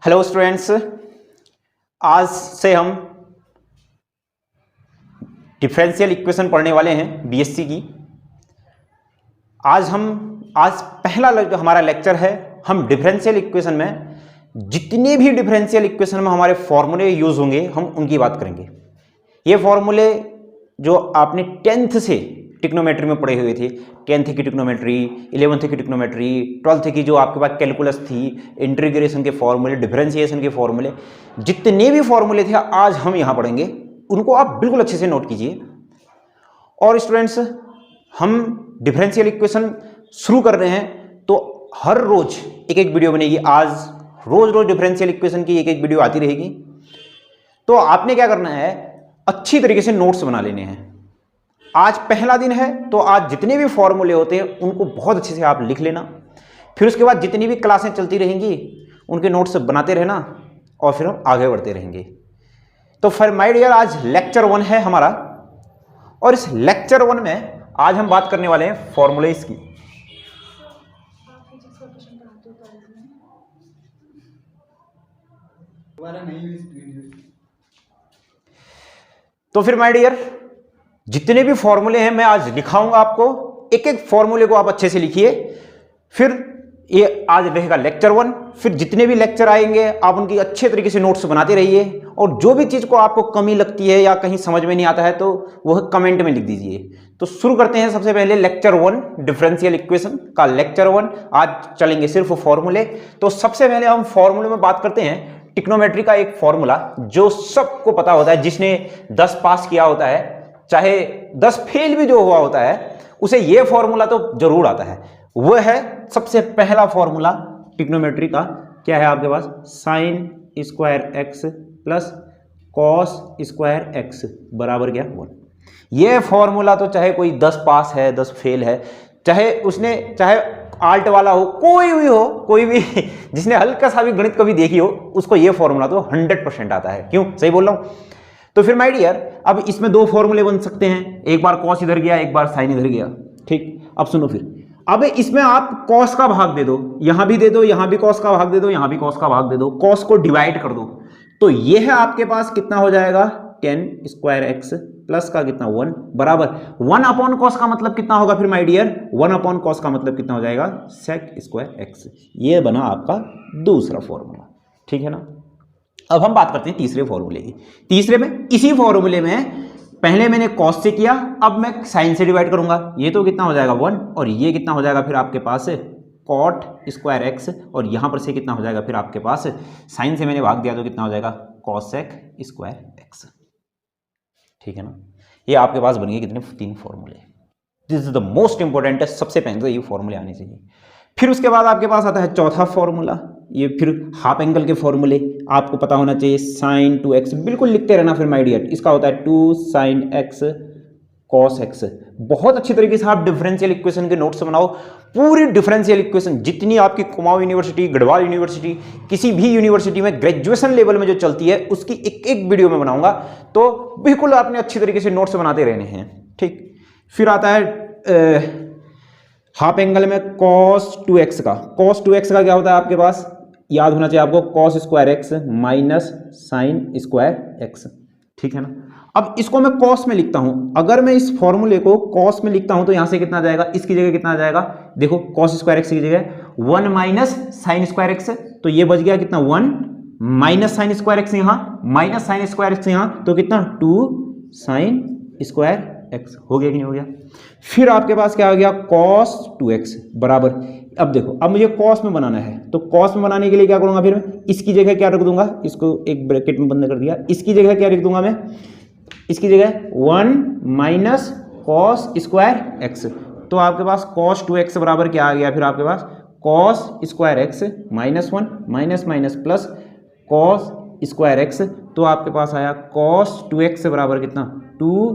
Hello students, आज से हम डिफरेंशियल इक्वेशन पढ़ने वाले हैं बीएससी की। आज पहला जो हमारा लेक्चर है, हम डिफरेंशियल इक्वेशन में जितने भी डिफरेंशियल इक्वेशन में हमारे फॉर्मूले यूज होंगे हम उनकी बात करेंगे। ये फॉर्मूले जो आपने 10th से टिक्नोमेट्री में पढ़े हुए थे, 10th की टिक्नोमेट्री, 11th की टिक्नोमेट्री, 12th की जो आपके पास कैलकुलस थी, इंटीग्रेशन के फॉर्मूले, डिफरेंशिएशन के फॉर्मूले, जितने भी फॉर्मूले थे आज हम यहाँ पढ़ेंगे, उनको आप बिल्कुल अच्छे से नोट कीजिए। और स्टूडेंट्स, हम डिफरेंशियल इक्वेशन शुरू कर रहे हैं तो हर रोज एक एक वीडियो बनेगी। आज रोज डिफरेंशियल इक्वेशन की एक एक वीडियो आती रहेगी। तो आपने क्या करना है, अच्छी तरीके से नोट्स बना लेने हैं। आज पहला दिन है तो आज जितने भी फॉर्मूले होते हैं उनको बहुत अच्छे से आप लिख लेना। फिर उसके बाद जितनी भी क्लासें चलती रहेंगी उनके नोट्स बनाते रहना और फिर हम आगे बढ़ते रहेंगे। तो फिर माय डियर, आज लेक्चर 1 है हमारा, और इस लेक्चर 1 में आज हम बात करने वाले हैं फॉर्मूलेस की। तो फिर माय डियर, जितने भी फॉर्मूले हैं मैं आज लिखाऊंगा आपको, एक एक फॉर्मूले को आप अच्छे से लिखिए। फिर ये आज रहेगा लेक्चर 1। फिर जितने भी लेक्चर आएंगे आप उनकी अच्छे तरीके से नोट्स बनाते रहिए, और जो भी चीज को आपको कमी लगती है या कहीं समझ में नहीं आता है तो वह कमेंट में लिख दीजिए। तो शुरू करते हैं सबसे पहले लेक्चर 1 डिफरेंशियल इक्वेशन का। लेक्चर 1 आज चलेंगे सिर्फ फॉर्मूले। तो सबसे पहले हम फॉर्मूले में बात करते हैं टिक्नोमेट्री का एक फॉर्मूला जो सबको पता होता है, जिसने 10 पास किया होता है, चाहे 10 फेल भी जो हुआ होता है, उसे यह फॉर्मूला तो जरूर आता है। वह है सबसे पहला फॉर्मूला टिक्नोमेट्री का। क्या है आपके पास? Sine square x plus cos square x बराबर क्या? 1। यह फॉर्मूला तो चाहे कोई 10 पास है, 10 फेल है, चाहे आल्ट वाला हो, कोई भी जिसने हल्का सा भी गणित कभी देखी हो, उसको यह फॉर्मूला तो 100% आता है। क्यों? सही बोल रहा हूं? तो फिर माय डियर, अब इसमें दो फॉर्मूले बन सकते हैं, एक बार कॉस इधर गया, एक बार साइन इधर गया। ठीक, अब सुनो, फिर अब इसमें आप कॉस का भाग दे दो, यहां भी दे दो, यहां भी कॉस का भाग दे दो, यहां भी कॉस का भाग दे दो, कॉस को डिवाइड कर दो। तो यह है आपके पास कितना हो जाएगा? 10 स्क्वायर एक्स प्लस का कितना? 1 बराबर 1 अपॉन कॉस का मतलब कितना होगा फिर माय डियर? 1 अपॉन कॉस का मतलब कितना हो जाएगा? Sec square x. ये बना आपका दूसरा फॉर्मूला। ठीक है ना? अब हम बात करते हैं तीसरे फॉर्मूले की। तीसरे में, इसी फॉर्मूले में पहले मैंने कॉस से किया, अब मैं साइन से डिवाइड करूंगा। ये तो कितना हो जाएगा? 1, और ये कितना हो जाएगा फिर आपके पास? कॉट स्क्वायर एक्स, और यहां पर से कितना हो जाएगा फिर आपके पास? साइन से मैंने भाग दिया तो कितना हो जाएगा? Cosec square x. ठीक है ना? ये आपके पास बन गए कितने? 3 फॉर्मूले। This is the most important है, सबसे पहले तो ये फॉर्मूले आने चाहिए। फिर उसके बाद आपके पास आता है चौथा फॉर्मूला, ये फिर हाफ एंगल के फॉर्मूले आपको पता होना चाहिए। साइन 2x बिल्कुल लिखते रहना फिर माय डियर। इसका होता है 2 साइन x कॉस x। बहुत अच्छी तरीके से आप डिफरेंशियल इक्वेशन के नोट्स बनाओ। पूरी डिफरेंशियल इक्वेशन जितनी आपकी कुमाऊं यूनिवर्सिटी, गढ़वाल यूनिवर्सिटी, किसी भी यूनिवर्सिटी में ग्रेजुएशन लेवल में जो चलती है, उसकी एक एक वीडियो में बनाऊंगा। तो बिल्कुल आपने अच्छी तरीके से नोट्स बनाते रहने हैं। ठीक, फिर आता है हाफ एंगल में cos 2x का। cos 2x का क्या होता है आपके पास? याद होना चाहिए आपको, cos square x minus sign square x. ठीक है ना? अब इसको मैं cos में लिखता हूं। अगर मैं इस फॉर्मूले को cos में लिखता हूं तो यहां से कितना आ जाएगा? इसकी जगह कितना आ जाएगा? देखो, cos स्क्वायर एक्स की जगह 1 माइनस साइन स्क्वायर एक्स, तो ये बच गया कितना? 1 माइनस साइन स्क्वायर एक्स, यहां माइनस साइन स्क्वायर एक्स, यहां तो कितना? 2 साइन स्क्वायर एक्स। हो गया कि नहीं हो गया? फिर आपके पास क्या आ गया? cos 2x बराबर, अब देखो, अब मुझे cos में बनाना है, तो cos में बनाने के लिए क्या करूंगा फिर? इसकी जगह क्या रख दूंगा? इसको एक ब्रैकेट में बंद कर दिया। इसकी जगह क्या रख दूंगा मैं? इसकी जगह 1 माइनस कॉस स्क्वायर एक्स। तो आपके पास cos 2x बराबर क्या आ गया फिर आपके पास? cos square x minus 1 minus minus plus cos square x. तो आपके पास आया cos 2x बराबर कितना? 2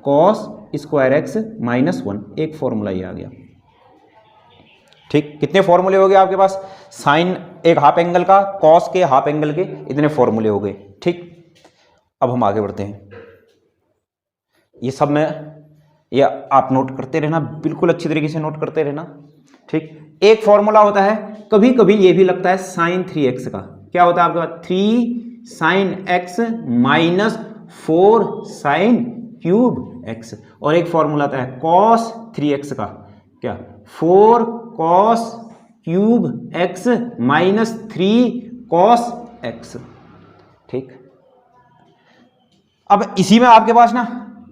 cos स्क्वायर एक्स माइनस 1। एक फॉर्मूला ये आ गया। ठीक, कितने फॉर्मूले हो गए आपके पास? साइन एक हाफ एंगल का, कॉस के हाफ एंगल के, इतने फॉर्मूले हो गए। ठीक, अब हम आगे बढ़ते हैं। ये सब में ये आप नोट करते रहना, बिल्कुल अच्छी तरीके से नोट करते रहना। ठीक, एक फॉर्मूला होता है, कभी कभी ये भी लगता है साइन 3x का। क्या होता है आपके पास 3 sine x minus 4 sine cube x, और एक फॉर्मूला आता है कॉस 3x का, क्या 4 cos cube x minus 3 cos x. ठीक, अब इसी में आपके पास ना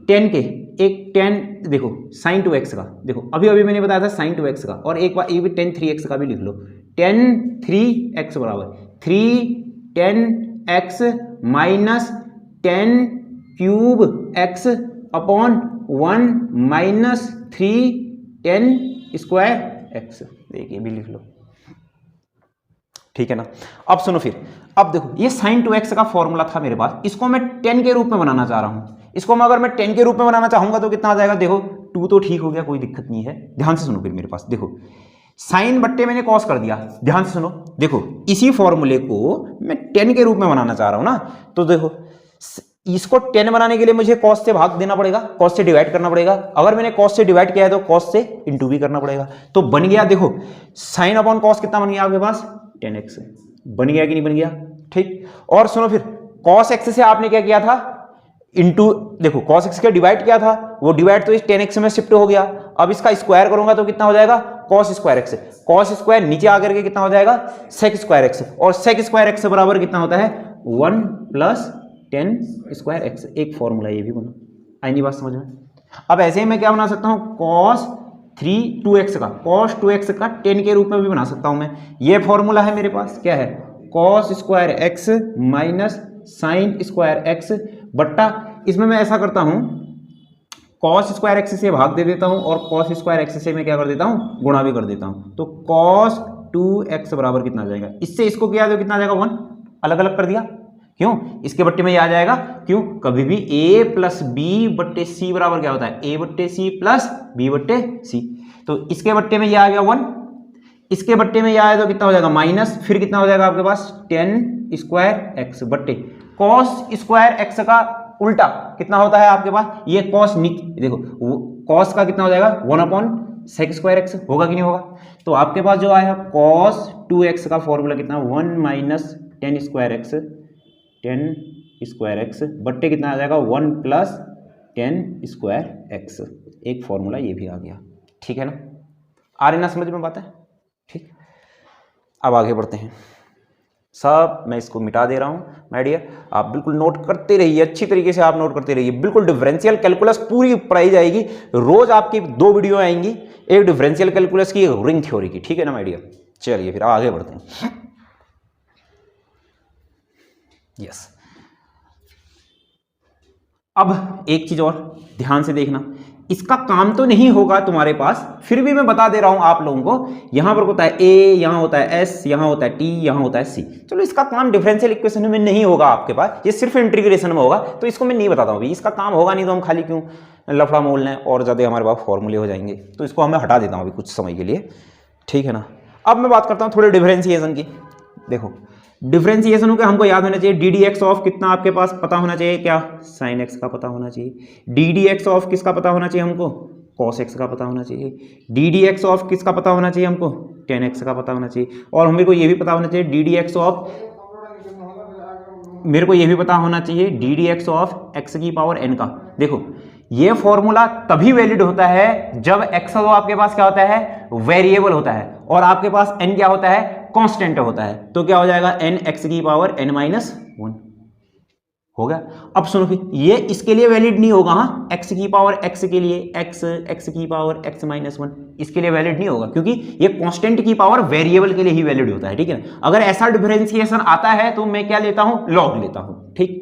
10 के एक 10 देखो साइन 2x का, देखो अभी अभी मैंने बताया था साइन 2x का, और एक बार ये भी 10 3x का भी लिख लो। 10 3x बराबर 3 10x minus 10 cube x upon 1 minus 3 10 square x। देखिए भी लिख लो, ठीक है ना। अब सुनो फिर, अब देखो ये साइन 2x का फॉर्मूला था मेरे पास, इसको मैं 10 के रूप में बनाना चाह रहा हूं। इसको मैं अगर मैं 10 के रूप में बनाना चाहूंगा तो कितना आ जाएगा, देखो 2 तो ठीक हो गया, कोई दिक्कत नहीं है। ध्यान से सुनो फिर मेरे पास, देखो साइन बट्टे मैंने कॉस कर दिया, ध्यान से सुनो, देखो इसी फॉर्मूले को मैं 10 के रूप में बनाना चाह रहा हूं ना, तो देखो इसको 10 बनाने के लिए मुझे कॉस से भाग देना पड़ेगा, कॉस से डिवाइड करना पड़ेगा। अगर मैंने कॉस से डिवाइड किया है तो कॉस से इंटू भी करना पड़ेगा। तो बन गया, देखो साइन अपॉन कॉस कितना बन गया आपके पास 10x बन गया कि नहीं बन गया। ठीक, और सुनो फिर cos x से आपने क्या किया था इंटू, देखो cos x का डिवाइड किया था, वो डिवाइड तो इस 10x में शिफ्ट हो गया। अब इसका स्क्वायर करूंगा तो कितना हो जाएगा cos square x, cos square नीचे आकर के कितना हो जाएगा sec स्क्वायर x, और sec स्क्वायर x बराबर कितना होता है 1 प्लस 10 स्क्वायर x। एक फॉर्मूला ये भी बना, आई नहीं बात समझ में। अब ऐसे ही मैं क्या बना सकता हूं cos 2x का, cos 2x का 10 के रूप में भी बना सकता हूं मैं। ये फॉर्मूला है मेरे पास, क्या है cos square x minus sine square x बट्टा, इसमें मैं ऐसा करता हूं cos स्क्वायर x से भाग दे देता हूं और cos स्क्वायर x से मैं क्या कर देता हूं गुणा भी कर देता हूं। तो cos 2x बराबर कितना आ जाएगा, इससे इसको किया तो कितना आ जाएगा 1, अलग अलग कर दिया, क्यों इसके बट्टे में ये आ जाएगा, क्यों कभी भी a प्लस बी बट्टे सी बराबर क्या होता है a बट्टे सी प्लस b बट्टे सी। तो इसके बट्टे में ये आ गया 1, इसके बट्टे में ये आया तो कितना हो जाएगा माइनस, फिर कितना हो जाएगा आपके पास 10 स्क्वायर एक्स बट्टे कॉस स्क्वायर एक्स का उल्टा कितना होता है आपके पास, ये कॉस देखो कॉस का कितना हो जाएगा 1 अपॉन सेक स्क्वायर एक्स, होगा कि नहीं होगा। तो आपके पास जो आया कॉस 2x का फॉर्मूला कितना 1 minus 10 square x, 10 square x बट्टे कितना आ जाएगा 1 प्लस 10 स्क्वायर एक्स। एक फॉर्मूला ये भी आ गया, ठीक है ना, आ रही ना समझ में बात है। ठीक, अब आगे बढ़ते हैं। सब मैं इसको मिटा दे रहा हूं माय डियर, आप बिल्कुल नोट करते रहिए, अच्छी तरीके से आप नोट करते रहिए। बिल्कुल डिफरेंशियल कैलकुलस पूरी पढ़ाई जाएगी, रोज आपकी 2 वीडियो आएंगी, एक डिफरेंशियल कैलकुलस की, एक रिंग थ्योरी की, ठीक है ना माय डियर। चलिए फिर आगे बढ़ते हैं। यस, अब एक चीज और ध्यान से देखना, इसका काम तो नहीं होगा तुम्हारे पास, फिर भी मैं बता दे रहा हूं आप लोगों को। यहां पर होता है a, यहां होता है s, यहां होता है t, यहां होता है c। चलो इसका काम डिफरेंशियल इक्वेशन में नहीं होगा आपके पास, ये सिर्फ इंटीग्रेशन में होगा, तो इसको मैं नहीं बताता हूं अभी। इसका काम होगा नहीं तो हम खाली क्यों लफड़ा मोल लें, और ज्यादा हमारे पास फॉर्मूले हो जाएंगे, तो इसको हमें हटा देता हूं अभी कुछ समय के लिए, ठीक है ना। अब मैं बात करता हूं थोड़े डिफरेंशिएशन की। देखो डिफरेंशिएशन हो के हमको याद होना चाहिए डी डी एक्स ऑफ कितना आपके पास पता होना चाहिए, क्या साइन एक्स का पता होना चाहिए। डी डी एक्स ऑफ किसका पता होना चाहिए हमको, कॉस एक्स का पता होना चाहिए। डी डी एक्स ऑफ किसका पता होना चाहिए हमको, टेन एक्स का पता होना चाहिए। और मेरे को ये भी पता होना चाहिए डी डी एक्स ऑफ, मेरे को ये भी पता होना चाहिए D D x of x की पावर एन का। देखो ये फॉर्मूला तभी वैलिड होता है जब एक्स आपके पास क्या होता है वेरिएबल होता है, और आपके पास एन क्या होता है कांस्टेंट होता है। तो क्या हो जाएगा एन एक्स की पावर एन माइनस 1 होगा। अब सुनो फिर, ये इसके लिए वैलिड नहीं होगा, हाँ एक्स की पावर एक्स के लिए एक्स की पावर एक्स माइनस 1 इसके लिए वैलिड नहीं होगा, क्योंकि ये कांस्टेंट की पावर वेरिएबल के लिए ही वैलिड होता है, ठीक है ना। अगर ऐसा डिफरेंशिएशन आता है तो मैं क्या लेता हूं लॉग लेता हूं, ठीक।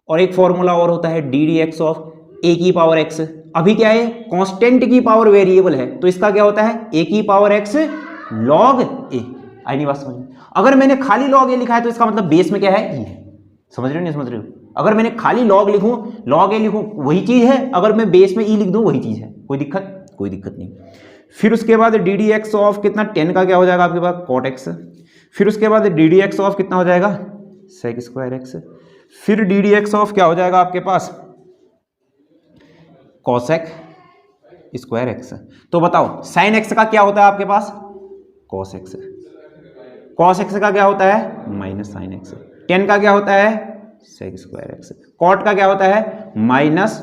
और एक फॉर्मूला और होता है डी डी एक्स ऑफ ए की पावर एक्स। अभी क्या है कांस्टेंट की पावर वेरिएबल है, तो इसका क्या होता है ए की पावर एक्स लॉग ए। आई नहीं बात समझ में। अगर मैंने खाली लॉग ए लिखा है तो इसका मतलब बेस में क्या है ई है, समझ रहे हो नहीं समझ रहे हो। अगर मैंने खाली लॉग लिखूं लॉग ए लिखूं वही चीज है, अगर मैं बेस में ई लिख दूं वही चीज है, कोई दिक्कत नहीं। फिर उसके बाद डी डी एक्स ऑफ कितना 10 का क्या हो जाएगा आपके पास कॉट एक्स। फिर उसके बाद डी डी एक्स ऑफ कितना हो जाएगा सेक स्क्वायर एक्स। फिर डी डी एक्स ऑफ क्या हो जाएगा आपके पास कॉसेक स्क्वायर एक्स। तो बताओ साइन एक्स का क्या होता है आपके पास कॉस एक्स, कॉस एक्स का क्या होता है माइनस साइन एक्स, टेन का क्या होता है सेक स्क्वायर एक्स, कॉट का क्या होता है माइनस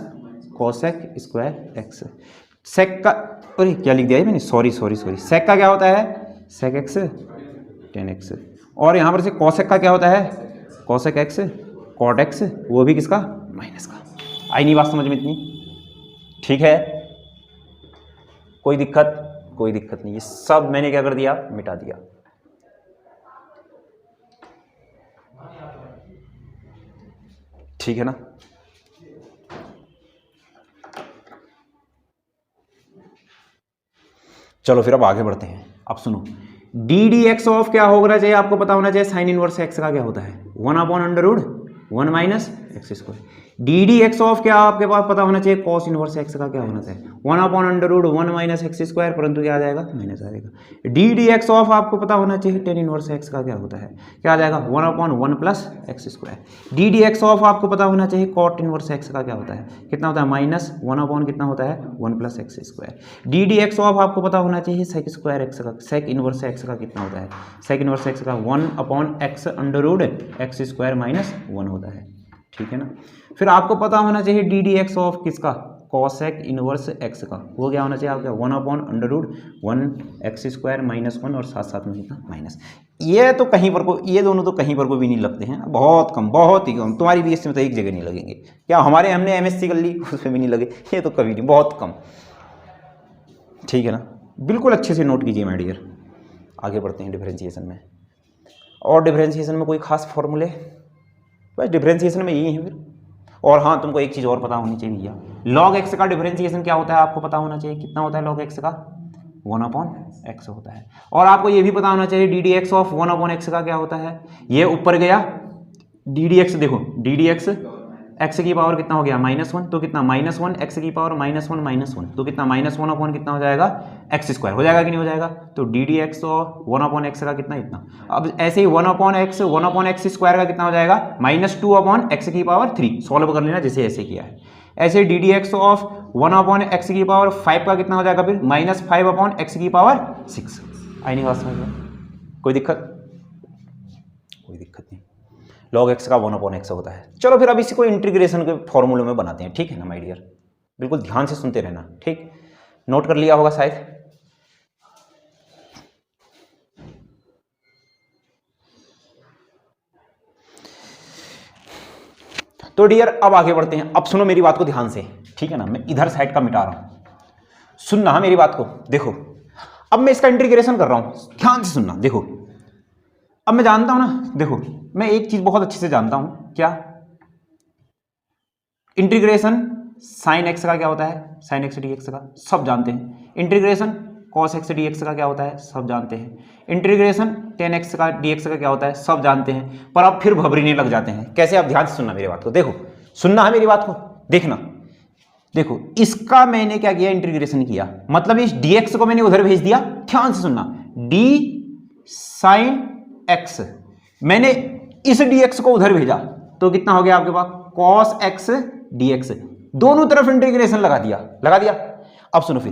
कोसेक स्क्वायर एक्स, सेक का अरे क्या लिख दिया है मैंने, सॉरी सेक का क्या होता है सेक एक्स टेन एक्स, और यहाँ पर से कॉसेक का क्या होता है कॉसेक एक्स कॉट एक्स, वो भी किसका माइनस का। आई नहीं बात समझ में इतनी, ठीक है, कोई दिक्कत नहीं, ये सब मैंने क्या कर दिया मिटा दिया। ठीक है ना, चलो फिर अब आगे बढ़ते हैं। अब सुनो, डी डी एक्स ऑफ क्या होना चाहिए आपको पता होना चाहिए, साइन इनवर्स एक्स का क्या होता है 1/√1 minus x square. D D x of क्या आपके पास पता होना चाहिए, कॉस इनवर्स एक्स का क्या होना चाहिए 1/√1 माइनस एक्स स्क्वायर, परंतु क्या आ जाएगा माइनस आ जाएगा। डी डी एक्स ऑफ आपको पता होना चाहिए टेन इनवर्स एक्स का क्या होता है, क्या आ जाएगा 1/1 plus x square. D D x of आपको पता होना चाहिए कॉट इनवर्स एक्स का क्या होता है, कितना होता है माइनस 1/, कितना होता है 1 plus x square. D D x of आपको पता होना चाहिए सेक स्क्वायर एक्स का, सेक इनवर्स एक्स का कितना होता है, सेक इनवर्स एक्स का 1/x स्क्वायर माइनस 1 होता है। ठीक है ना, फिर आपको पता होना चाहिए डी डी एक्स ऑफ किसका कॉसेक इनवर्स एक्स का, वो क्या होना चाहिए आपका 1/√1 एक्स स्क्वायर माइनस 1 और साथ साथ में कितना माइनस। ये तो कहीं पर को, ये दोनों तो कहीं पर को भी नहीं लगते हैं, बहुत कम, बहुत ही कम। तुम्हारी बीएससी में तो एक जगह नहीं लगेंगे, क्या हमारे हमने एमएससी कर ली उसमें भी नहीं लगे, ये तो कभी नहीं, बहुत कम। ठीक है ना, बिल्कुल अच्छे से नोट कीजिए माय डियर। आगे बढ़ते हैं डिफरेंशिएशन में, और डिफरेंशिएशन में कोई खास फॉर्मूले, बस डिफरेंशिएशन में यही है फिर। और हाँ, तुमको एक चीज़ और पता होनी चाहिए भैया, लॉग एक्स का डिफरेंशिएशन क्या होता है आपको पता होना चाहिए, कितना होता है लॉग एक्स का 1/x होता है। और आपको ये भी पता होना चाहिए D D x of 1/x का क्या होता है, ये ऊपर गया डी डी एक्स, देखो डी डी एक्स एक्स की पावर कितना हो गया -1, तो कितना -1 एक्स की पावर -1 तो कितना -1/, कितना हो जाएगा एक्स स्क्वायर, हो जाएगा कि नहीं हो जाएगा। तो डी डी एक्स और 1/x का कितना इतना, अब ऐसे ही 1/x स्क्वायर का कितना हो जाएगा -2/x की पावर 3, सॉल्व कर लेना जैसे ऐसे किया है। ऐसे D D x of 1/x की पावर 5 का कितना हो जाएगा फिर -5/x की पावर 6। आई नहीं बात समझ में, कोई दिक्कत नहीं, log x का 1/x होता है। चलो फिर अब इसी को इंटीग्रेशन के फॉर्मूले में बनाते हैं, ठीक है ना माय डियर, बिल्कुल ध्यान से सुनते रहना, ठीक, नोट कर लिया होगा शायद। तो डियर अब आगे बढ़ते हैं, अब सुनो मेरी बात को ध्यान से, ठीक है ना, मैं इधर साइड का मिटा रहा हूं, सुनना मेरी बात को, देखो अब मैं इसका इंटीग्रेशन कर रहा हूं, ध्यान से सुनना। देखो अब मैं जानता हूं ना, देखो मैं एक चीज बहुत अच्छे से जानता हूं, क्या, इंटीग्रेशन साइन एक्स का क्या होता है, साइन एक्स डी एक्स का सब जानते हैं। Integration cos x D x का क्या होता है, सब जानते हैं। इंटीग्रेशन टेन एक्स का डी एक्स का क्या होता है, सब जानते हैं। पर अब फिर भबरीने लग जाते हैं, कैसे, आप ध्यान से सुनना मेरी बात को, देखो सुनना है मेरी बात को, देखना। देखो इसका मैंने क्या किया, इंटीग्रेशन किया, मतलब इस डी एक्स को मैंने उधर भेज दिया, ध्यान से सुनना, डी साइन एक्स, मैंने इस dx को उधर भेजा तो कितना हो गया आपके पास cos x dx, दोनों तरफ इंटीग्रेशन लगा दिया। अब सुनो, फिर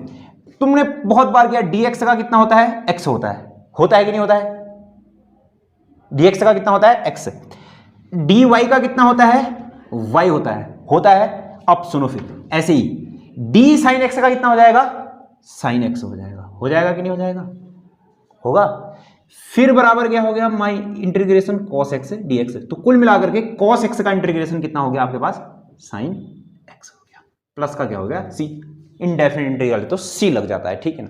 तुमने बहुत बार किया, dx का कितना होता है x होता है कि नहीं होता है, dx का कितना होता है x, dy का कितना होता है y होता है। अब सुनो फिर ऐसे ही d sin x का कितना हो जाएगा sin x हो जाएगा कि नहीं हो जाएगा, होगा। फिर बराबर क्या हो गया माई इंटीग्रेशन cos x dx, तो कुल मिलाकर के cos x का इंटीग्रेशन कितना हो गया आपके पास sin x हो गया, प्लस का क्या हो गया c, इनडेफिनिट इंटीग्रल तो c लग जाता है, ठीक है ना।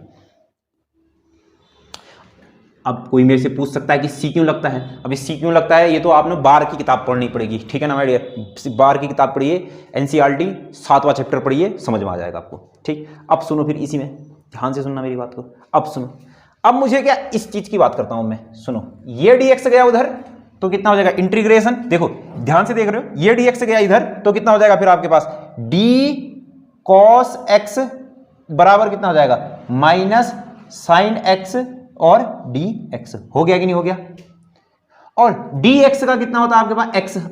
अब कोई मेरे से पूछ सकता है कि c क्यों लगता है, अभी c क्यों लगता है ये तो आपने बार की किताब पढ़नी पड़ेगी, ठीक है ना माय डियर, बार की किताब पढ़िए, एनसीईआरटी 7वां चैप्टर पढ़िए, समझ में आ जाएगा आपको, ठीक। अब सुनो फिर इसी में ध्यान से सुनना मेरी बात को, अब सुनो, अब मुझे क्या इस चीज की बात करता हूं मैं, सुनो, ये dx गया उधर तो कितना हो जाएगा इंटीग्रेशन, देखो ध्यान से देख रहे हो, ये dx गया इधर तो कितना हो जाएगा फिर आपके पास d cos x बराबर कितना हो जाएगा माइनस साइन x और dx, हो गया कि नहीं हो गया। और dx का कितना होता है आपके पास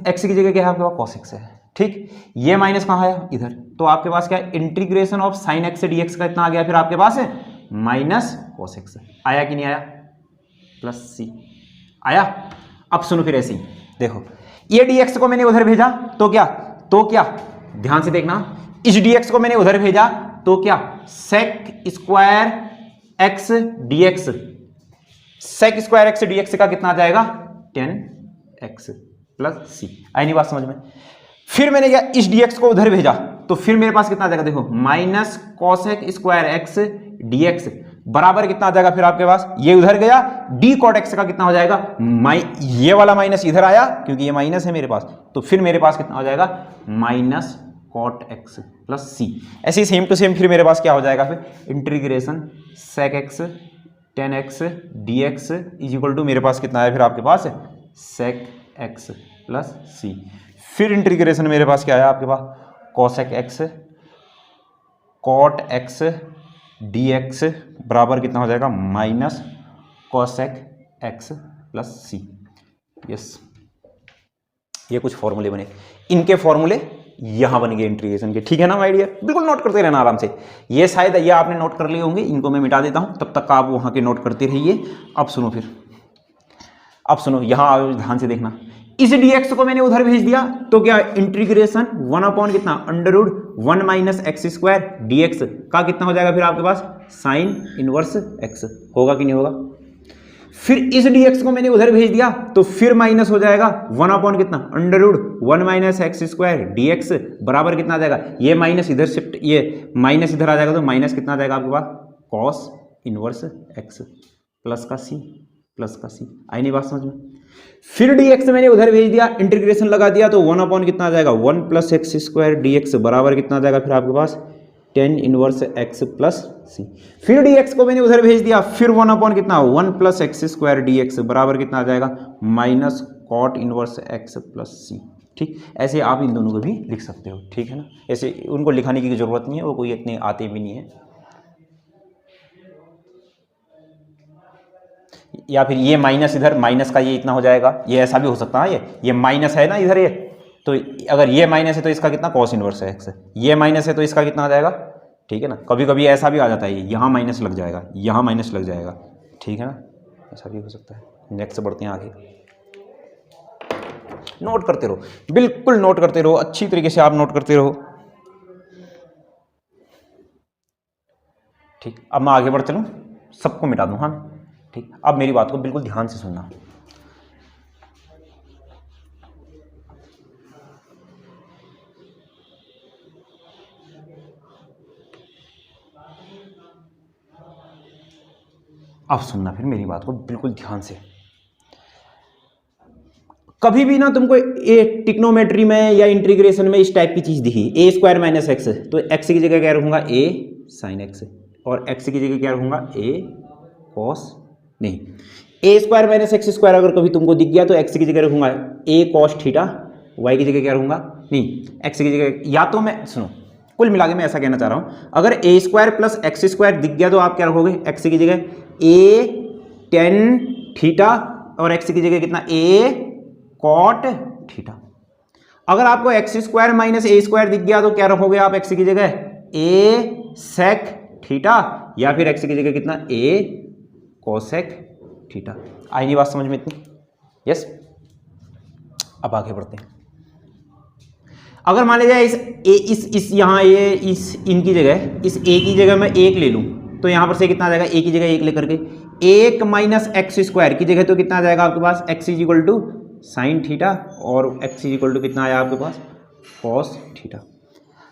x की जगह क्या है आपके पास cos x है, ठीक। ये माइनस कहां आया इधर, तो आपके पास क्या इंटीग्रेशन ऑफ साइन x से dx का कितना आ गया फिर आपके पास माइनस cos x, आया कि नहीं आया, प्लस c, आया। अब सुनो फिर ऐसे ही देखो, ये dx को मैंने उधर भेजा तो क्या ध्यान से देखना, इस dx को मैंने उधर भेजा तो क्या, sec square x dx, sec square x dx का कितना आ जाएगा 10x प्लस c। आई नहीं बात समझ में। फिर मैंने क्या, इस dx को उधर भेजा तो फिर मेरे पास कितना आ जाएगा, देखो minus cosec square x dx बराबर कितना आ जाएगा फिर आपके पास, ये उधर गया, d cot x का कितना हो जाएगा, ये वाला माइनस इधर आया क्योंकि ये माइनस है मेरे पास, तो फिर मेरे पास कितना हो जाएगा minus cot x plus c। ऐसे ही सेम टू सेम फिर मेरे पास क्या हो जाएगा, फिर integration sec x 10x dx is equal to मेरे पास कितना है फिर आपके पास sec x प्लस c। फिर इंटीग्रेशन मेरे पास क्या है आपके पास, cosec x cot x dx बराबर कितना हो जाएगा minus cosec x plus c। Yes, ये कुछ फॉर्मूले बने, इनके फॉर्मूले यहां बन गए इंटीग्रेशन के, ठीक है ना माय डियर। बिल्कुल नोट करते रहना आराम से, ये शायद ये आपने नोट कर लिए होंगे, इनको मैं मिटा देता हूं, तब तक आप वहां के नोट करते रहिए। अब सुनो फिर, अब सुनो यहां ध्यान से देखना, इस dx को मैंने उधर भेज दिया तो क्या, इंटीग्रेशन 1 अपॉन कितना under root 1 minus x square dx का कितना हो जाएगा फिर आपके पास साइन इनवर्स x, होगा कि नहीं होगा। फिर इस dx को मैंने उधर भेज दिया तो फिर माइनस हो जाएगा 1 अपॉन कितना under root 1 minus x square dx बराबर कितना आ जाएगा, ये माइनस इधर शिफ्ट, ये माइनस इधर आ जाएगा तो माइनस कितना आ जाएगा आपके पास कॉस इनवर्स x प्लस का c। आई नहीं बात समझ में। फिर dx मैंने उधर भेज दिया, इंटीग्रेशन लगा दिया तो 1 अपॉन कितना आ जाएगा 1 प्लस एक्स स्क्वायर dx बराबर कितना आ जाएगा फिर आपके पास 10 इनवर्स x प्लस c। फिर dx को मैंने उधर भेज दिया, फिर 1 अपॉन कितना 1 प्लस एक्स स्क्वायर dx बराबर कितना आ जाएगा minus cot inverse x plus c। ठीक, ऐसे आप इन दोनों को भी लिख सकते हो, ठीक है ना। ऐसे उनको लिखाने की जरूरत नहीं है, वो कोई इतने आते भी नहीं है। या फिर ये माइनस इधर, माइनस का ये इतना हो जाएगा, ये ऐसा भी हो सकता है, ये माइनस है ना इधर, ये तो अगर ये माइनस है तो इसका कितना कॉस इनवर्स है x, ये माइनस है तो इसका कितना आ जाएगा, ठीक है ना। कभी कभी ऐसा भी आ जाता है, यहाँ माइनस लग जाएगा, यहाँ माइनस लग जाएगा, ठीक है ना, ऐसा भी हो सकता है। नेक्स्ट बढ़ते हैं आगे, नोट करते रहो, बिल्कुल नोट करते रहो, अच्छी तरीके से आप नोट करते रहो। ठीक, अब मैं आगे बढ़ चलूँ, सबको मिटा दूँ, हाँ ठीक। अब मेरी बात को बिल्कुल ध्यान से सुनना, अब सुनना फिर मेरी बात को बिल्कुल ध्यान से। कभी भी ना तुमको ए टिक्नोमेट्री में या इंटीग्रेशन में इस टाइप की चीज दिखी, ए स्क्वायर माइनस एक्स, तो एक्स की जगह क्या रखूंगा ए साइन एक्स, और एक्स की जगह क्या रखूंगा ए कॉस, नहीं ए स्क्वायर माइनस एक्स स्क्वायर अगर कभी तुमको दिख गया तो एक्स की जगह रखूंगा ए कॉस थीटा, वाई की जगह क्या रखूंगा, नहीं एक्स की जगह, या तो मैं सुनो कुल मिला के मैं ऐसा कहना चाह रहा हूं, अगर ए स्क्वायर प्लस एक्स स्क्वायर दिख गया तो आप क्या रखोगे, एक्स की जगह ए टेन थीटा और एक्स की जगह कितना ए कॉट थीटा। अगर आपको x square minus a square दिख गया तो क्या रखोगे आप एक्स की जगह ए सेक थीटा, या फिर एक्स की जगह कितना ए कोसेक थीटा। आई नहीं बात समझ में इतनी, यस। अब आगे बढ़ते हैं। अगर मान लीजिए इस यहाँ ए इस इनकी जगह इस ए की जगह मैं एक ले लूं तो यहाँ पर से कितना आ जाएगा, ए की जगह एक लेकर के एक माइनस एक्स स्क्वायर की जगह तो कितना आ जाएगा आपके पास x is equal to sine theta, और एक्स इज इक्वल टू कितना आया आपके पास कॉस थीटा।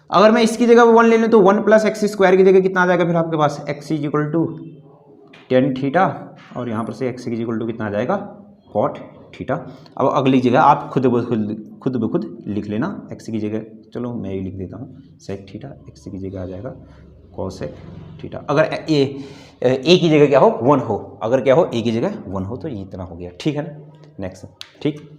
अगर मैं इसकी जगह 1 ले लूँ तो 1 प्लस एक्स स्क्वायर की जगह कितना आ जाएगा फिर आपके पास x is equal to tan theta, और यहाँ पर से एक्स इज इक्वल टू कितना आ जाएगा कॉट थीटा। अब अगली जगह आप खुद ब खुद लिख लेना, एक्स की जगह चलो मैं ही लिख देता हूँ सेक थीटा, एक्स की जगह आ जाएगा कॉसेक थीटा। अगर ए की जगह क्या हो 1 हो, अगर क्या हो ए की जगह 1 हो तो ये इतना हो गया, ठीक है ना। नेक्स्ट, ठीक।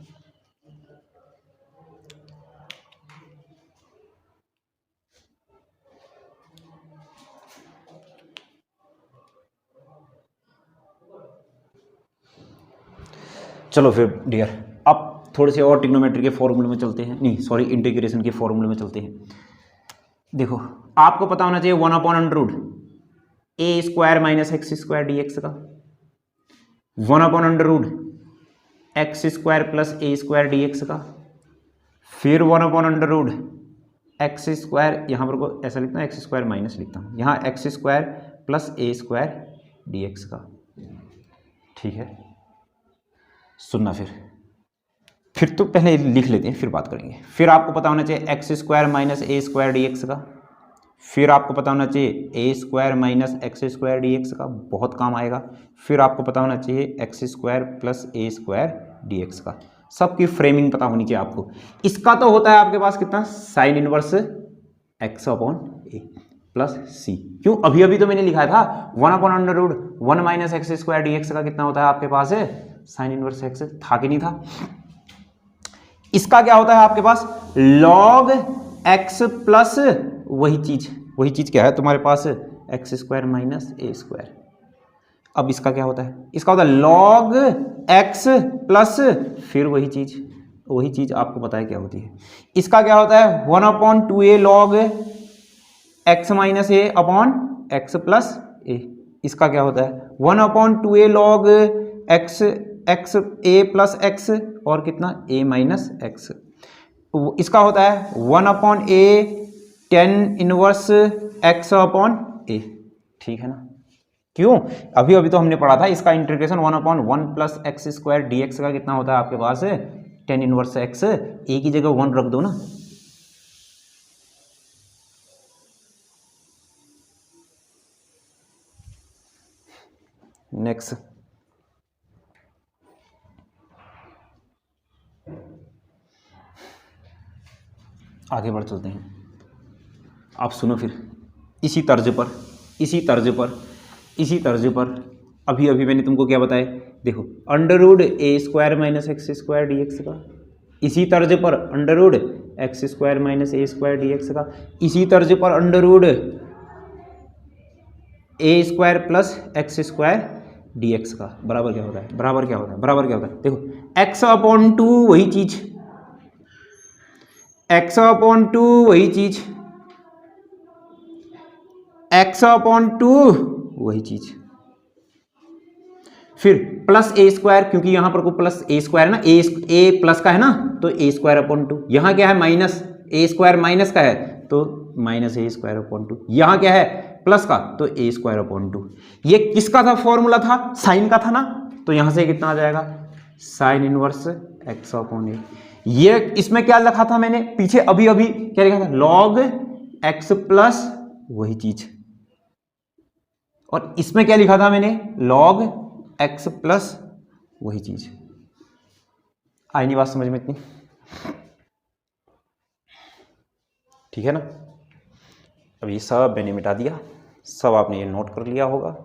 चलो फिर डियर, अब थोड़े से और ट्रिग्नोमेट्री के फॉर्मूले में चलते हैं, नहीं सॉरी इंटीग्रेशन के फॉर्मूले में चलते हैं। देखो आपको पता होना चाहिए 1 upon under root a square minus x square d x का 1 upon under root x square plus a square d x का, फिर 1/√, एक्स स्क्वायर, यहाँ पर को ऐसा लिखता हूँ, एक्स स्क्वायर माइनस लिखता हूँ, यहाँ x square plus a square d x का। ठीक है, सुनना फिर तो पहले लिख लेते हैं फिर बात करेंगे। फिर आपको पता होना चाहिए x square minus a square d x का, फिर आपको पता होना चाहिए a square minus x square d x का, बहुत काम आएगा। फिर आपको पता होना चाहिए x square plus a square d x का। सबकी फ्रेमिंग पता होनी चाहिए आपको। इसका तो होता है आपके पास कितना, साइन इनवर्स एक्स अपॉन ए प्लस सी। क्यों, अभी अभी तो मैंने लिखा था 1/√1 minus x square d x का कितना होता है आपके पास है, साइन इनवर्स एक्स, था कि नहीं था। इसका क्या होता है आपके पास, लॉग एक्स प्लस वही चीज क्या है तुम्हारे पास, x square minus a square. अब इसका क्या होता है, इसका होता है लॉग एक्स प्लस फिर वही चीज आपको पता है क्या होती है। इसका क्या होता है 1/2a लॉग एक्स माइनस ए अपॉन एक्स प्लस ए। इसका क्या होता है 1/2a लॉग एक्स ए प्लस एक्स और कितना a माइनस एक्स। इसका होता है 1/a tan inverse x upon a. ठीक है ना, क्यों, अभी अभी तो हमने पढ़ा था इसका integration 1/1 plus x square d x का कितना होता है आपके पास है tan इनवर्स एक्स। ए की जगह 1 रख दो ना। नेक्स्ट आगे बढ़ चलते हैं। आप सुनो फिर इसी तर्ज पर अभी अभी मैंने तुमको क्या बताया, देखो √a square minus x square d x का, इसी तर्ज पर √x square minus a square d x का, इसी तर्ज पर √a square plus x square d x का बराबर क्या होता है, बराबर क्या होता है देखो x/2 वही चीज, x/2 वही चीज, x/2 वही चीज, फिर प्लस ए स्क्वायर, क्योंकि यहां पर को प्लस ए स्क्वायर है ना, ए प्लस का है ना, तो ए स्क्वायर अपॉन 2। यहां क्या है माइनस ए स्क्वायर माइनस का है तो माइनस ए स्क्वायर अपॉन 2। यहां क्या है प्लस का तो ए स्क्वायर अपॉन 2। ये किसका था फॉर्मूला था, साइन का था ना, तो यहां से कितना आ जाएगा साइन इनवर्स एक्स अपॉन ए। ये इसमें क्या लिखा था मैंने पीछे अभी अभी क्या लिखा था, लॉग एक्स प्लस वही चीज, और इसमें क्या लिखा था मैंने लॉग एक्स प्लस वही चीज। आई नहीं बात समझ में इतनी, ठीक है ना। अभी सब मैंने मिटा दिया, सब आपने ये नोट कर लिया होगा।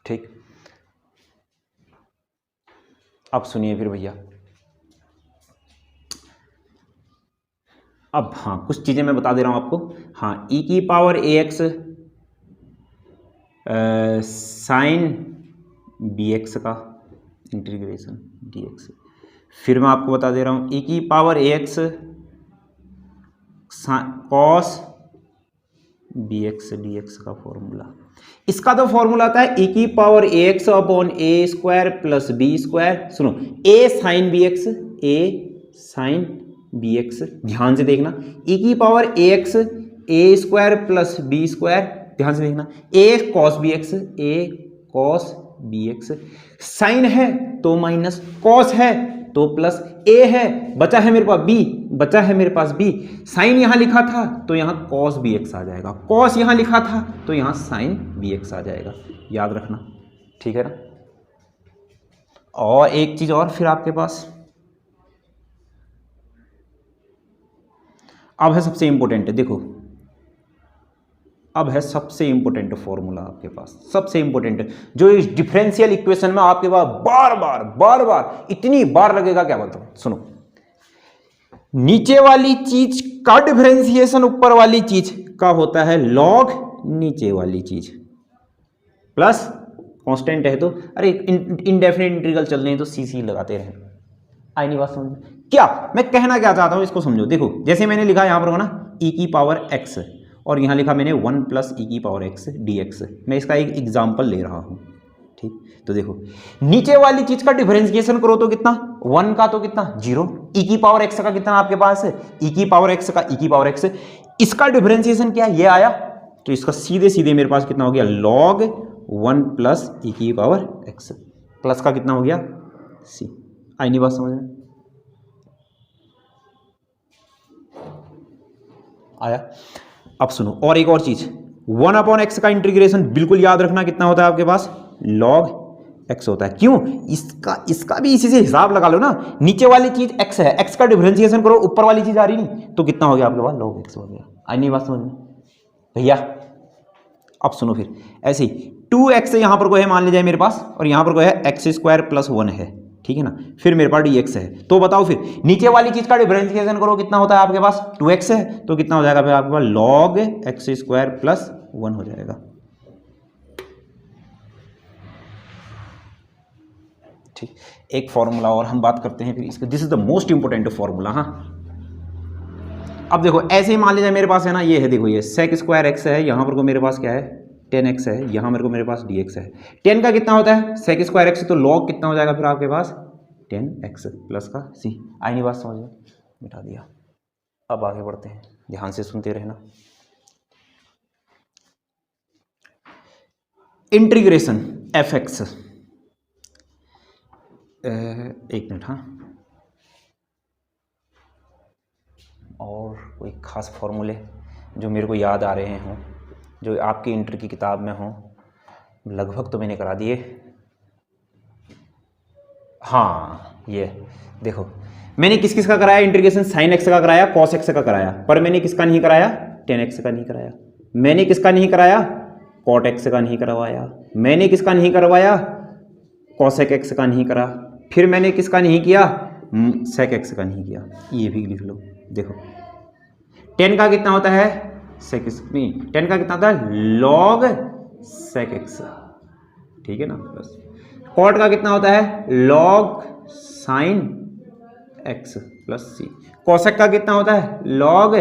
ठीक, अब सुनिए फिर भैया, अब हाँ कुछ चीजें मैं बता दे रहा हूं आपको। हाँ e की पावर ax साइन bx का इंटीग्रेशन dx, फिर मैं आपको बता दे रहा हूं e की power ax cos bx dx का फॉर्मूला। इसका तो फॉर्मूला आता है e की power ax upon a square plus b square. सुनो a sine bx, a sine bx, ध्यान से देखना, e की power ax a square plus b square, ध्यान से देखना, a cos bx, a cos bx, sine है तो माइनस, कॉस है तो प्लस, a है बचा है मेरे पास b, बचा है मेरे पास b, साइन यहां लिखा था तो यहां cos bx आ जाएगा, cos यहां लिखा था तो यहां sin bx आ जाएगा, याद रखना, ठीक है ना। और एक चीज और फिर आपके पास अब है सबसे इंपॉर्टेंट, देखो अब है सबसे इंपॉर्टेंट फॉर्मूला आपके पास, सबसे इंपॉर्टेंट जो इस डिफरेंशियल इक्वेशन में आपके पास बार बार इतनी बार लगेगा क्या बताऊं। सुनो नीचे वाली चीज का डिफरेंशिएशन ऊपर वाली चीज का होता है लॉग नीचे वाली चीज प्लस कांस्टेंट है तो अरे इनडेफिनेट इंटीग्रल चल रहे हैं तो सी लगाते रहे। आई नहीं बात समझ में? क्या मैं कहना क्या चाहता हूं इसको समझो। देखो जैसे मैंने लिखा यहां पर हो ना e की पावर x और यहां लिखा मैंने 1 प्लस e की पावर x dx। मैं इसका एक एग्जांपल ले रहा हूं, ठीक। तो देखो नीचे वाली चीज का डिफरेंशिएशन करो तो कितना 1 का तो कितना 0, e की पावर x का कितना आपके पास है e की पावर x का e की पावर x। इसका डिफरेंशिएशन क्या ये आया तो इसका सीधे सीधे मेरे पास कितना हो गया log 1 प्लस e की पावर x प्लस का कितना हो गया c। आई नहीं बात समझ में? आया? अब सुनो और एक और चीज 1/x का इंटीग्रेशन बिल्कुल याद रखना कितना होता है आपके पास log x होता है। क्यों? इसका भी इसी से हिसाब लगा लो ना। नीचे वाली चीज x है, x का डिफरेंशिएशन करो ऊपर वाली चीज आ रही नहीं तो कितना हो गया आपके पास log x हो गया। आई नहीं बात समझ में भैया? अब सुनो फिर ऐसे ही 2x यहां पर कोई है मान लीजिए मेरे पास और यहां पर कोई है x² + 1 है, ठीक है ना। फिर मेरे पास dx है तो बताओ फिर नीचे वाली चीज का डिफरेंशिएशन करो कितना होता है आपके पास 2x है तो कितना हो जाएगा फिर आपके पास log x² + 1 हो जाएगा। ठीक, एक फॉर्मूला और हम बात करते हैं फिर इसका। This is the most important formula. हाँ अब देखो ऐसे ही मान लीजिए मेरे पास है ना ये है, देखो ये sec² x है, यहाँ पर को मेरे पास क्या है 10x है, यहाँ मेरे को मेरे पास dx है। 10 का कितना होता है sec² x तो log कितना हो जाएगा फिर आपके पास 10x प्लस का c। आई नहीं बात समझ में? मिटा दिया। अब आगे बढ़ते हैं, ध्यान से सुनते रहना। इंटीग्रेशन fx, एक मिनट हाँ, और कोई खास फॉर्मूले जो मेरे को याद आ रहे हों जो आपकी इंटर की किताब में हों, लगभग तो मैंने करा दिए। हाँ ये देखो मैंने किस किस का कराया इंटीग्रेशन, sin x का कराया, cos x का कराया, पर मैंने किसका नहीं कराया 10x का नहीं कराया। मैंने किसका नहीं कराया cot x का नहीं करवाया। मैंने किसका नहीं करवाया cosec x का नहीं करा। फिर मैंने किसका नहीं किया sec x का नहीं किया। ये भी लिख लो। देखो 10 का कितना होता है sec x, 10 का कितना होता है log sec x, ठीक है ना, प्लस cot का कितना होता है log sin x plus c। cosec का कितना होता है log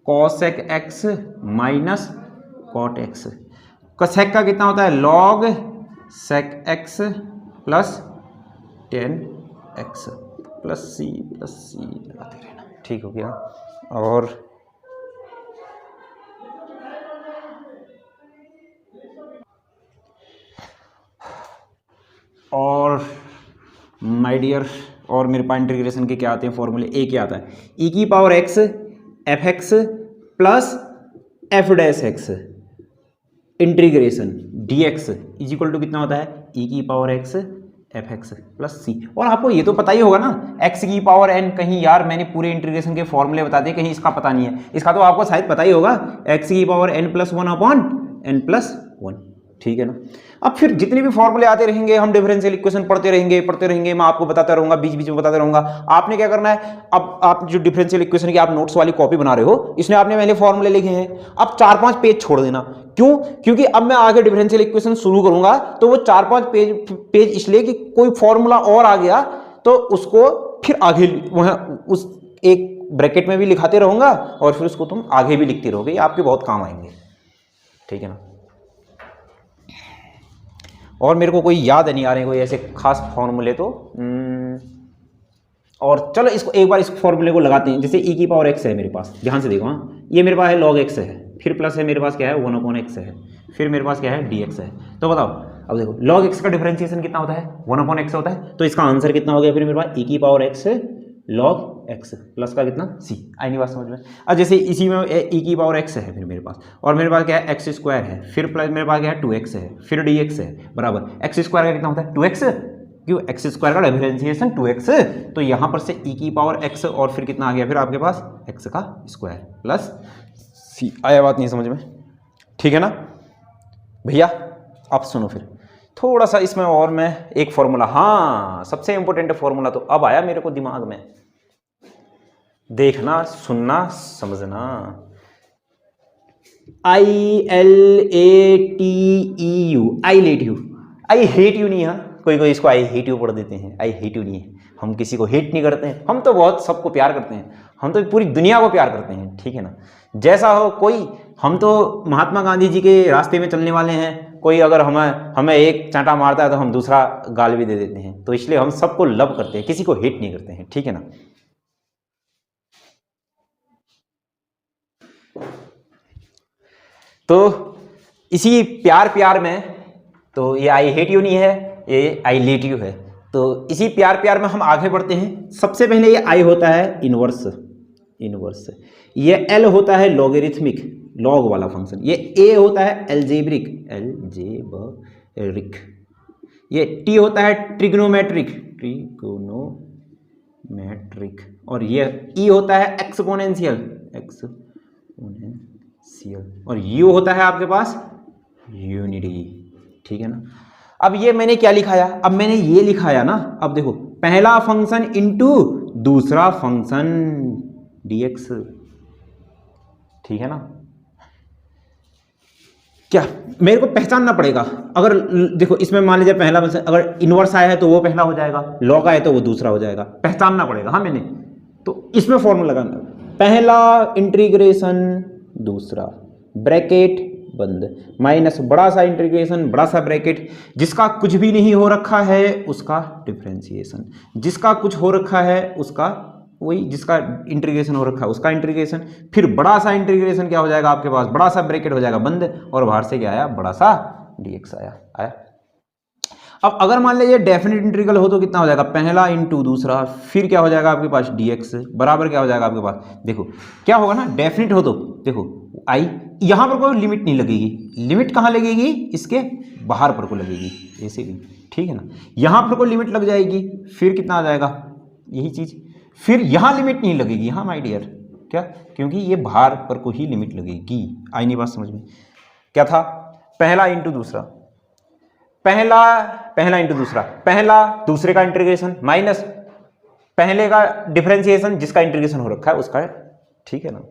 cosec x minus cot x। sec का कितना होता है log sec x plus 10x plus c लगाते रहना, ठीक हो गया। और माय डियर और मेरे पास इंटीग्रेशन के क्या आते हैं फॉर्मूले, ए क्या आता है e की power x fx plus f dash x integration dx is equal to कितना होता है e की power x fx plus c। और आपको ये तो पता ही होगा ना x की पावर n, कहीं यार मैंने पूरे इंटीग्रेशन के फॉर्मूले बता दिए, कहीं इसका पता नहीं है। इसका तो आपको शायद पता ही होगा x की पावर n प्लस 1/n+1, ठीक है ना। अब फिर जितने भी फॉर्मूले आते रहेंगे हम डिफरेंशियल इक्वेशन पढ़ते रहेंगे, मैं आपको बताता रहूंगा, बीच बीच में बताता रहूंगा। आपने क्या करना है, अब आप जो डिफरेंशियल इक्वेशन की आप नोट्स वाली कॉपी बना रहे हो इसमें आपने पहले फॉर्मूले लिखे हैं, अब 4-5 पेज छोड़ देना। क्यों? क्योंकि अब मैं आगे डिफरेंशियल इक्वेशन शुरू करूंगा तो वो 4-5 पेज इसलिए कि कोई फॉर्मूला और आ गया तो उसको फिर आगे वहां उस एक ब्रैकेट में भी लिखाते रहूंगा और फिर उसको तुम आगे भी लिखते रहोगे, ये आपके बहुत काम आएंगे, ठीक है ना। और मेरे को कोई याद नहीं आ रहे कोई ऐसे खास फॉर्मूले तो और चलो इसको एक बार इस फॉर्मूले को लगाते हैं। जैसे e की पावर x है मेरे पास, ध्यान से देखो, हाँ ये मेरे पास है log x है, फिर प्लस है मेरे पास क्या है 1/x है, फिर मेरे पास क्या है dx है। तो बताओ अब देखो log x का डिफरेंशिएशन कितना होता है 1/x होता है, तो इसका आंसर कितना हो गया फिर मेरे पास e की power x log x plus का कितना c। आई नहीं बात समझ में? अब जैसे इसी में e की पावर x है फिर मेरे पास, और मेरे पास क्या है x² है, फिर प्लस मेरे पास क्या है 2x है, फिर dx है बराबर x² का कितना होता है 2x, क्यों x² का डिफरेंशिएशन 2x, तो यहाँ पर से e की पावर x और फिर कितना आ गया फिर आपके पास x का स्क्वायर प्लस c। आया बात नहीं समझ में? ठीक है ना भैया। अब सुनो फिर थोड़ा सा इसमें और मैं एक फॉर्मूला, हाँ सबसे इंपॉर्टेंट फॉर्मूला तो अब आया मेरे को दिमाग में, देखना, सुनना, समझना। ILATEU, I let you. I hate you नहीं है, कोई कोई इसको आई हेट यू पढ़ देते हैं। आई हेट यू नहीं है, हम किसी को हेट नहीं करते हैं, हम तो बहुत सबको प्यार करते हैं, हम तो पूरी दुनिया को प्यार करते हैं, ठीक है ना। जैसा हो कोई, हम तो महात्मा गांधी जी के रास्ते में चलने वाले हैं, कोई अगर हमें एक चांटा मारता है तो हम दूसरा गाल भी दे देते हैं, तो इसलिए हम सबको लव करते हैं, किसी को हेट नहीं करते हैं, ठीक है ना। तो इसी प्यार प्यार में, तो ये आई हेट यू नहीं है, ये आई लेट यू है। तो इसी प्यार प्यार में हम आगे बढ़ते हैं। सबसे पहले ये आई होता है इनवर्स, इनवर्स। ये एल होता है लॉगरिथमिक, लॉग वाला फंक्शन। ये ए होता है एल्जेब्रिक, एल्जेब्रिक। ये टी होता है ट्रिग्नोमेट्रिक, ट्रिग्नोमेट्रिक। और ये ई होता है एक्सपोनेंशियल, एक्सपोनेंशियल। और यू होता है आपके पास यूनिटी, ठीक है ना। अब ये मैंने क्या लिखाया, अब मैंने ये लिखाया ना, अब देखो पहला फंक्शन इनटू दूसरा फंक्शन dx, ठीक है ना। क्या मेरे को पहचानना पड़ेगा, अगर देखो इसमें मान लीजिए पहला फंक्शन अगर इनवर्स आया है तो वो पहला हो जाएगा, लॉग आया तो वो दूसरा हो जाएगा, पहचानना पड़ेगा। हाँ मैंने तो इसमें फॉर्मूला लगाना, पहला इंटीग्रेशन दूसरा ब्रैकेट बंद माइनस बड़ा सा इंटीग्रेशन बड़ा सा ब्रैकेट, जिसका कुछ भी नहीं हो रखा है उसका डिफरेंशिएशन, जिसका कुछ हो रखा है उसका वही, जिसका इंटीग्रेशन हो रखा है उसका इंटीग्रेशन, फिर बड़ा सा इंटीग्रेशन क्या हो जाएगा आपके पास, बड़ा सा ब्रैकेट हो जाएगा बंद, और बाहर से क्या आया, बड़ा सा dx आया। अब अगर मान लीजिए डेफिनेट इंटीग्रल हो तो कितना हो जाएगा, पहला इंटू दूसरा, फिर क्या हो जाएगा आपके पास dx बराबर क्या हो जाएगा आपके पास, देखो क्या होगा ना, डेफिनेट हो तो देखो आई, यहां पर कोई लिमिट नहीं लगेगी, लिमिट कहां लगेगी, इसके बाहर पर को लगेगी, ऐसे भी, ठीक है ना। यहां पर कोई लिमिट लग जाएगी, फिर कितना आ जाएगा यही चीज, फिर यहां लिमिट नहीं लगेगी, हाँ माय डियर, क्या, क्योंकि ये बाहर पर को ही लिमिट लगेगी। आई नहीं बात समझ में, क्या था, पहला इंटू दूसरा, पहला इंटू दूसरा, पहला दूसरे का इंटीग्रेशन माइनस पहले का डिफरेंशिएशन जिसका इंटीग्रेशन हो रखा है उसका, ठीक है ना।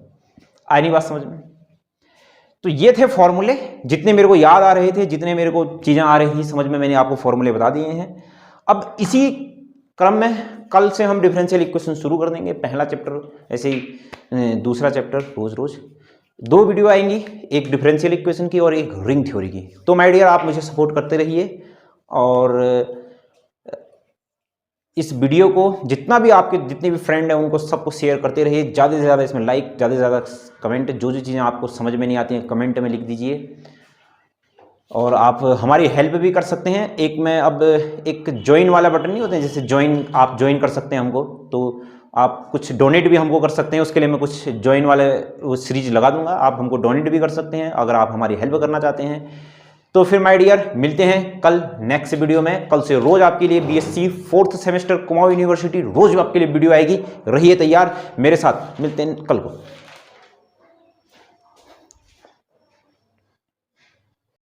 आई नहीं बात समझ में। तो ये थे फॉर्मूले, जितने मेरे को याद आ रहे थे, जितने मेरे को चीजें आ रही थी समझ में, मैंने आपको फॉर्मूले बता दिए हैं। अब इसी क्रम में कल से हम डिफरेंशियल इक्वेशन शुरू कर देंगे, पहला चैप्टर, ऐसे ही दूसरा चैप्टर, रोज रोज 2 वीडियो आएंगी, एक डिफरेंशियल इक्वेशन की और एक रिंग थ्योरी की। तो माय डियर आप मुझे सपोर्ट करते रहिए, और इस वीडियो को जितना भी आपके जितने भी फ्रेंड हैं उनको सबको शेयर करते रहिए, ज़्यादा से ज़्यादा इसमें लाइक, ज़्यादा से ज़्यादा कमेंट, जो जो चीज़ें आपको समझ में नहीं आती हैं कमेंट में लिख दीजिए। और आप हमारी हेल्प भी कर सकते हैं, एक मैं अब एक ज्वाइन वाला बटन नहीं होता है, जैसे ज्वाइन, आप ज्वाइन कर सकते हैं हमको, तो आप कुछ डोनेट भी हमको कर सकते हैं, उसके लिए मैं कुछ ज्वाइन वाले वो सीरीज लगा दूंगा, आप हमको डोनेट भी कर सकते हैं अगर आप हमारी हेल्प करना चाहते हैं। तो फिर माय डियर मिलते हैं कल नेक्स्ट वीडियो में। कल से रोज आपके लिए BSc 4th semester Kumaon university रोज आपके लिए वीडियो आएगी, रहिए तैयार मेरे साथ, मिलते हैं कल को।